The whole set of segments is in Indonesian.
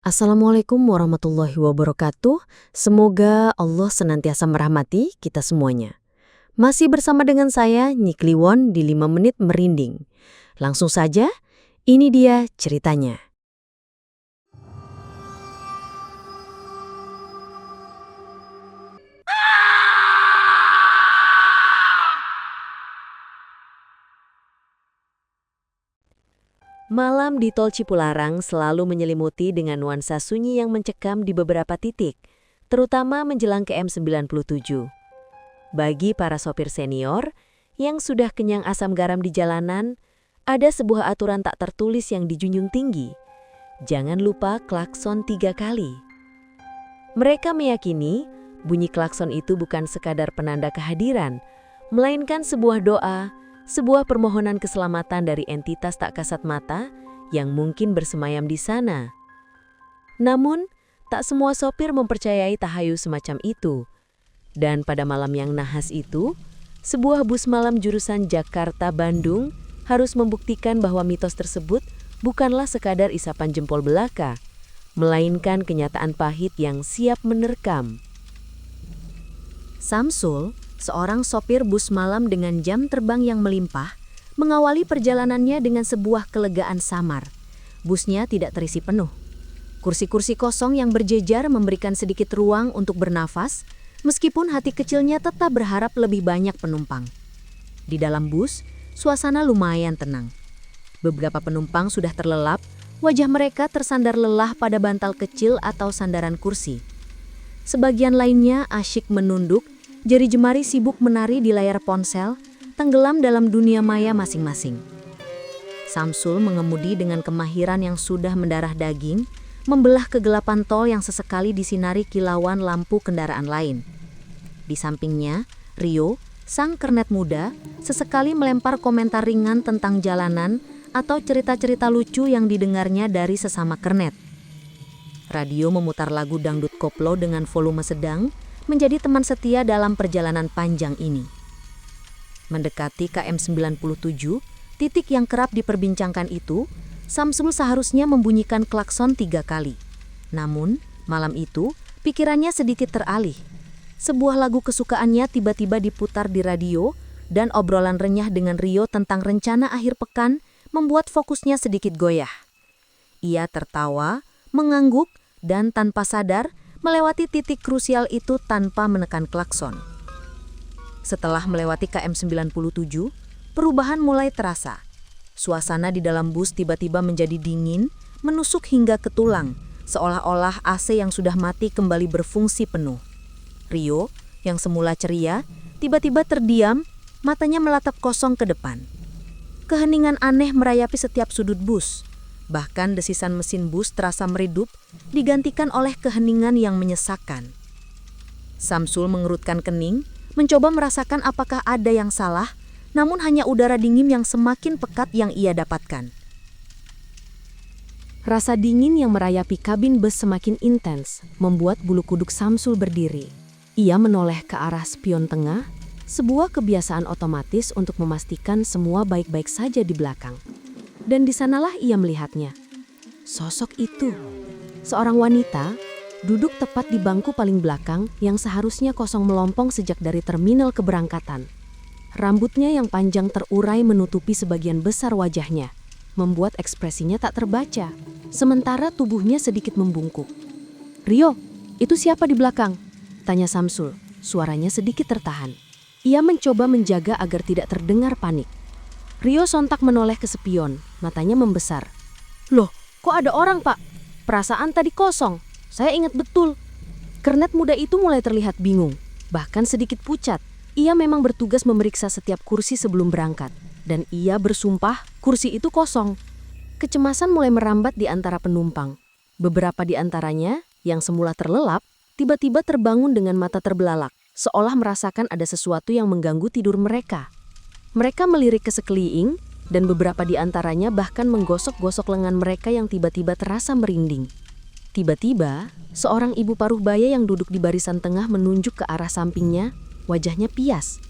Assalamualaikum warahmatullahi wabarakatuh. Semoga Allah senantiasa merahmati kita semuanya. Masih bersama dengan saya, Nyi Kliwon di 5 Menit Merinding. Langsung saja, ini dia ceritanya. Malam di Tol Cipularang selalu menyelimuti dengan nuansa sunyi yang mencekam di beberapa titik, terutama menjelang ke M97. Bagi para sopir senior yang sudah kenyang asam garam di jalanan, ada sebuah aturan tak tertulis yang dijunjung tinggi. Jangan lupa klakson 3 kali. Mereka meyakini bunyi klakson itu bukan sekadar penanda kehadiran, melainkan sebuah doa, sebuah permohonan keselamatan dari entitas tak kasat mata yang mungkin bersemayam di sana. Namun, tak semua sopir mempercayai tahayu semacam itu. Dan pada malam yang nahas itu, sebuah bus malam jurusan Jakarta-Bandung harus membuktikan bahwa mitos tersebut bukanlah sekadar isapan jempol belaka, melainkan kenyataan pahit yang siap menerkam. Samsul, seorang sopir bus malam dengan jam terbang yang melimpah, mengawali perjalanannya dengan sebuah kelegaan samar. Busnya tidak terisi penuh. Kursi-kursi kosong yang berjejer memberikan sedikit ruang untuk bernafas, meskipun hati kecilnya tetap berharap lebih banyak penumpang. Di dalam bus, suasana lumayan tenang. Beberapa penumpang sudah terlelap, wajah mereka tersandar lelah pada bantal kecil atau sandaran kursi. Sebagian lainnya asyik menunduk, jari jemari sibuk menari di layar ponsel, tenggelam dalam dunia maya masing-masing. Samsul mengemudi dengan kemahiran yang sudah mendarah daging, membelah kegelapan tol yang sesekali disinari kilauan lampu kendaraan lain. Di sampingnya, Rio, sang kernet muda, sesekali melempar komentar ringan tentang jalanan atau cerita-cerita lucu yang didengarnya dari sesama kernet. Radio memutar lagu dangdut koplo dengan volume sedang, menjadi teman setia dalam perjalanan panjang ini. Mendekati KM 97, titik yang kerap diperbincangkan itu, Samsul seharusnya membunyikan klakson 3 kali. Namun, malam itu, pikirannya sedikit teralih. Sebuah lagu kesukaannya tiba-tiba diputar di radio, dan obrolan renyah dengan Rio tentang rencana akhir pekan membuat fokusnya sedikit goyah. Ia tertawa, mengangguk, dan tanpa sadar, melewati titik krusial itu tanpa menekan klakson. Setelah melewati KM 97, perubahan mulai terasa. Suasana di dalam bus tiba-tiba menjadi dingin, menusuk hingga ke tulang, seolah-olah AC yang sudah mati kembali berfungsi penuh. Rio, yang semula ceria, tiba-tiba terdiam, matanya melatap kosong ke depan. Keheningan aneh merayapi setiap sudut bus. Bahkan desisan mesin bus terasa meredup, digantikan oleh keheningan yang menyesakkan. Samsul mengerutkan kening, mencoba merasakan apakah ada yang salah, namun hanya udara dingin yang semakin pekat yang ia dapatkan. Rasa dingin yang merayapi kabin bus semakin intens, membuat bulu kuduk Samsul berdiri. Ia menoleh ke arah spion tengah, sebuah kebiasaan otomatis untuk memastikan semua baik-baik saja di belakang. Dan di sanalah ia melihatnya. Sosok itu, seorang wanita, duduk tepat di bangku paling belakang yang seharusnya kosong melompong sejak dari terminal keberangkatan. Rambutnya yang panjang terurai menutupi sebagian besar wajahnya, membuat ekspresinya tak terbaca, sementara tubuhnya sedikit membungkuk. "Rio, itu siapa di belakang?" tanya Samsul, suaranya sedikit tertahan. Ia mencoba menjaga agar tidak terdengar panik. Rio sontak menoleh ke spion, matanya membesar. "Loh, kok ada orang, Pak? Perasaan tadi kosong. Saya ingat betul." Kernet muda itu mulai terlihat bingung, bahkan sedikit pucat. Ia memang bertugas memeriksa setiap kursi sebelum berangkat, dan ia bersumpah kursi itu kosong. Kecemasan mulai merambat di antara penumpang. Beberapa di antaranya, yang semula terlelap, tiba-tiba terbangun dengan mata terbelalak, seolah merasakan ada sesuatu yang mengganggu tidur mereka. Mereka melirik ke sekeliling, dan beberapa di antaranya bahkan menggosok-gosok lengan mereka yang tiba-tiba terasa merinding. Tiba-tiba, seorang ibu paruh baya yang duduk di barisan tengah menunjuk ke arah sampingnya, wajahnya pias.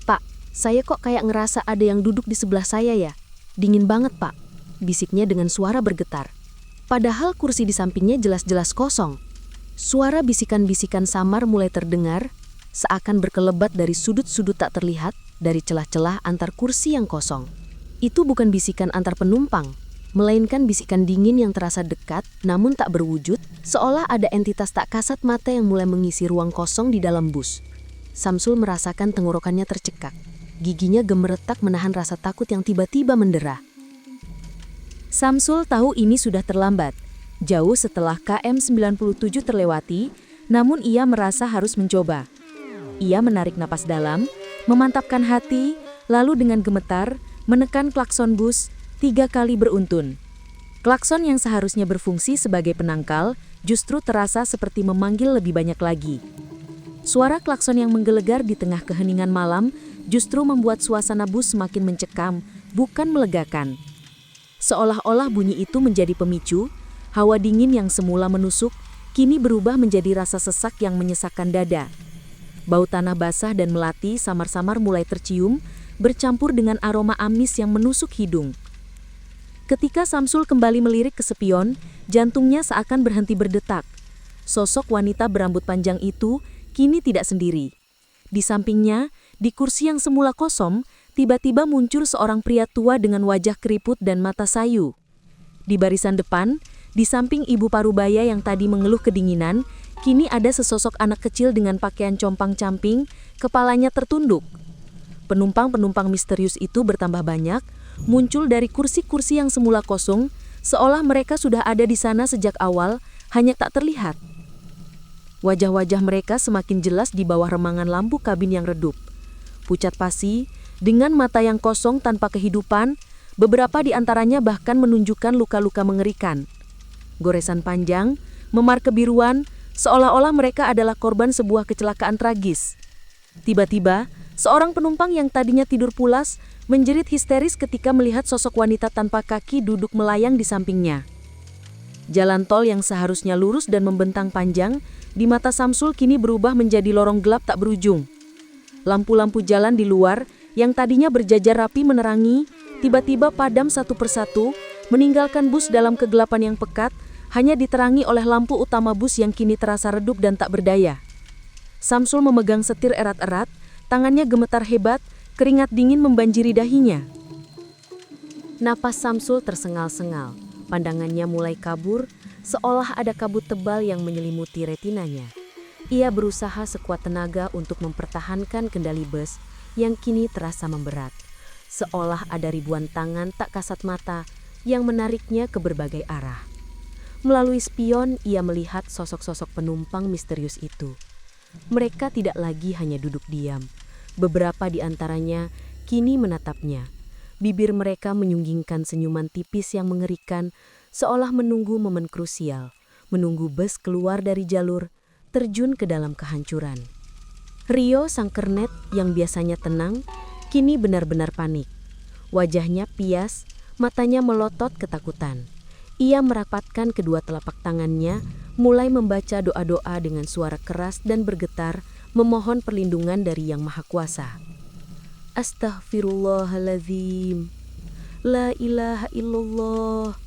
"Pak, saya kok kayak ngerasa ada yang duduk di sebelah saya ya? Dingin banget, Pak," bisiknya dengan suara bergetar. padahal kursi di sampingnya jelas-jelas kosong. Suara bisikan-bisikan samar mulai terdengar, seakan berkelebat dari sudut-sudut tak terlihat, dari celah-celah antar kursi yang kosong. Itu bukan bisikan antar penumpang, melainkan bisikan dingin yang terasa dekat namun tak berwujud, seolah ada entitas tak kasat mata yang mulai mengisi ruang kosong di dalam bus. Samsul merasakan tenggorokannya tercekak. Giginya gemeretak menahan rasa takut yang tiba-tiba mendera. Samsul tahu ini sudah terlambat. Jauh setelah KM 97 terlewati, namun ia merasa harus mencoba. Ia menarik napas dalam, memantapkan hati, lalu dengan gemetar menekan klakson bus 3 kali beruntun. Klakson yang seharusnya berfungsi sebagai penangkal justru terasa seperti memanggil lebih banyak lagi. Suara klakson yang menggelegar di tengah keheningan malam justru membuat suasana bus semakin mencekam, bukan melegakan. Seolah-olah bunyi itu menjadi pemicu, hawa dingin yang semula menusuk, kini berubah menjadi rasa sesak yang menyesakkan dada. Bau tanah basah dan melati samar-samar mulai tercium, bercampur dengan aroma amis yang menusuk hidung. Ketika Samsul kembali melirik ke spion, jantungnya seakan berhenti berdetak. Sosok wanita berambut panjang itu kini tidak sendiri. Di sampingnya, di kursi yang semula kosong, tiba-tiba muncul seorang pria tua dengan wajah keriput dan mata sayu. Di barisan depan, di samping ibu parubaya yang tadi mengeluh kedinginan, kini ada sesosok anak kecil dengan pakaian compang-camping, kepalanya tertunduk. Penumpang-penumpang misterius itu bertambah banyak, muncul dari kursi-kursi yang semula kosong, seolah mereka sudah ada di sana sejak awal, hanya tak terlihat. Wajah-wajah mereka semakin jelas di bawah remangan lampu kabin yang redup. Pucat pasi, dengan mata yang kosong tanpa kehidupan, beberapa di antaranya bahkan menunjukkan luka-luka mengerikan. Goresan panjang, memar kebiruan, seolah-olah mereka adalah korban sebuah kecelakaan tragis. Tiba-tiba, seorang penumpang yang tadinya tidur pulas menjerit histeris ketika melihat sosok wanita tanpa kaki duduk melayang di sampingnya. Jalan tol yang seharusnya lurus dan membentang panjang, di mata Samsul kini berubah menjadi lorong gelap tak berujung. Lampu-lampu jalan di luar yang tadinya berjajar rapi menerangi, tiba-tiba padam satu persatu, meninggalkan bus dalam kegelapan yang pekat, hanya diterangi oleh lampu utama bus yang kini terasa redup dan tak berdaya. Samsul memegang setir erat-erat, tangannya gemetar hebat, keringat dingin membanjiri dahinya. Napas Samsul tersengal-sengal, pandangannya mulai kabur, seolah ada kabut tebal yang menyelimuti retinanya. Ia berusaha sekuat tenaga untuk mempertahankan kendali bus yang kini terasa memberat, seolah ada ribuan tangan tak kasat mata yang menariknya ke berbagai arah. Melalui spion, ia melihat sosok-sosok penumpang misterius itu. Mereka tidak lagi hanya duduk diam. Beberapa di antaranya kini menatapnya. Bibir mereka menyunggingkan senyuman tipis yang mengerikan, seolah menunggu momen krusial, menunggu bus keluar dari jalur, terjun ke dalam kehancuran. Rio, sang kernet yang biasanya tenang, kini benar-benar panik. Wajahnya pias, matanya melotot ketakutan. Ia merapatkan kedua telapak tangannya, mulai membaca doa-doa dengan suara keras dan bergetar, memohon perlindungan dari Yang Maha Kuasa. Astaghfirullahaladzim. La ilaha illallah.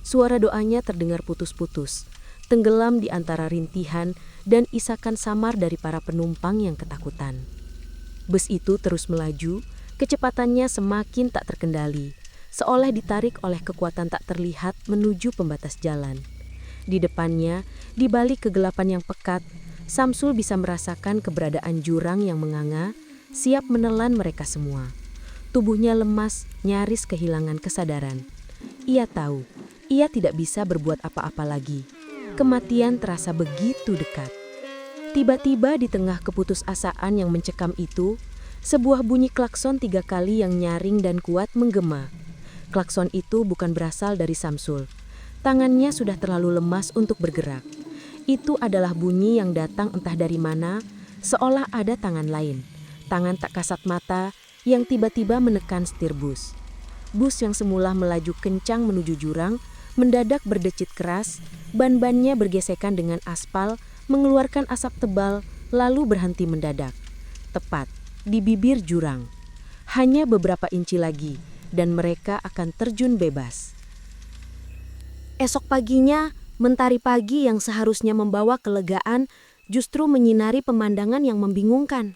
Suara doanya terdengar putus-putus, tenggelam di antara rintihan dan isakan samar dari para penumpang yang ketakutan. Bus itu terus melaju, kecepatannya semakin tak terkendali, seolah ditarik oleh kekuatan tak terlihat menuju pembatas jalan. Di depannya, di balik kegelapan yang pekat, Samsul bisa merasakan keberadaan jurang yang menganga, siap menelan mereka semua. Tubuhnya lemas, nyaris kehilangan kesadaran. Ia tahu, ia tidak bisa berbuat apa-apa lagi. Kematian terasa begitu dekat. Tiba-tiba di tengah keputusasaan yang mencekam itu, sebuah bunyi klakson 3 kali yang nyaring dan kuat menggema. Klakson itu bukan berasal dari Samsul. Tangannya sudah terlalu lemas untuk bergerak. Itu adalah bunyi yang datang entah dari mana, seolah ada tangan lain. Tangan tak kasat mata yang tiba-tiba menekan setir bus. Bus yang semula melaju kencang menuju jurang, mendadak berdecit keras, ban-bannya bergesekan dengan aspal, mengeluarkan asap tebal, lalu berhenti mendadak. Tepat di bibir jurang. Hanya beberapa inci lagi, dan mereka akan terjun bebas. Esok paginya, mentari pagi yang seharusnya membawa kelegaan justru menyinari pemandangan yang membingungkan.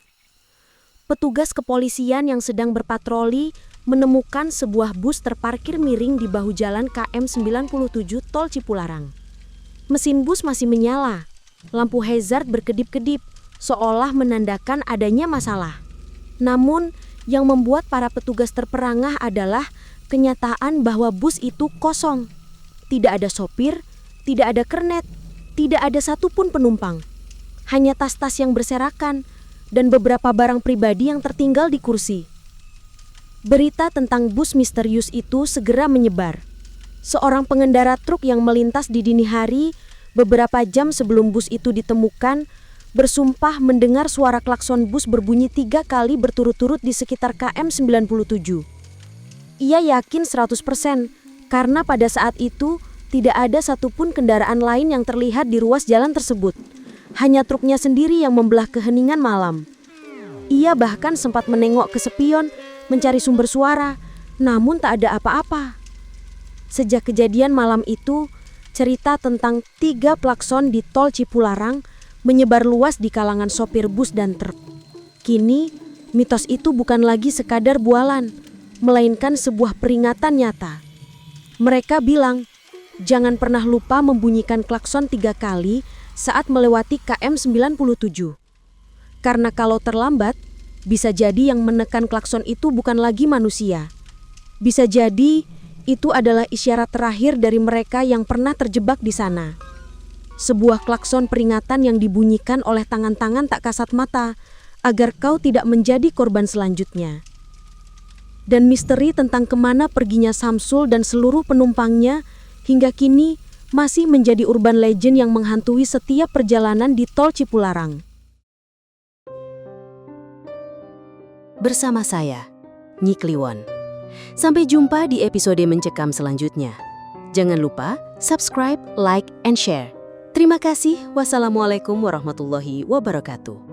Petugas kepolisian yang sedang berpatroli menemukan sebuah bus terparkir miring di bahu jalan KM 97 Tol Cipularang. Mesin bus masih menyala, lampu hazard berkedip-kedip, seolah menandakan adanya masalah. Namun, yang membuat para petugas terperangah adalah kenyataan bahwa bus itu kosong. Tidak ada sopir, tidak ada kernet, tidak ada satupun penumpang. Hanya tas-tas yang berserakan dan beberapa barang pribadi yang tertinggal di kursi. Berita tentang bus misterius itu segera menyebar. Seorang pengendara truk yang melintas di dini hari beberapa jam sebelum bus itu ditemukan bersumpah mendengar suara klakson bus berbunyi 3 kali berturut-turut di sekitar KM 97. Ia yakin 100% karena pada saat itu tidak ada satupun kendaraan lain yang terlihat di ruas jalan tersebut. Hanya truknya sendiri yang membelah keheningan malam. Ia bahkan sempat menengok ke spion mencari sumber suara, namun tak ada apa-apa. Sejak kejadian malam itu, cerita tentang 3 klakson di Tol Cipularang menyebar luas di kalangan sopir bus dan truk. Kini, mitos itu bukan lagi sekadar bualan, melainkan sebuah peringatan nyata. Mereka bilang, jangan pernah lupa membunyikan klakson 3 kali saat melewati KM 97. Karena kalau terlambat, bisa jadi yang menekan klakson itu bukan lagi manusia. Bisa jadi itu adalah isyarat terakhir dari mereka yang pernah terjebak di sana. Sebuah klakson peringatan yang dibunyikan oleh tangan-tangan tak kasat mata agar kau tidak menjadi korban selanjutnya. Dan misteri tentang kemana perginya Samsul dan seluruh penumpangnya hingga kini masih menjadi urban legend yang menghantui setiap perjalanan di Tol Cipularang. Bersama saya, Nyi Kliwon. Sampai jumpa di episode Mencekam selanjutnya. Jangan lupa subscribe, like, and share. Terima kasih. Wassalamualaikum warahmatullahi wabarakatuh.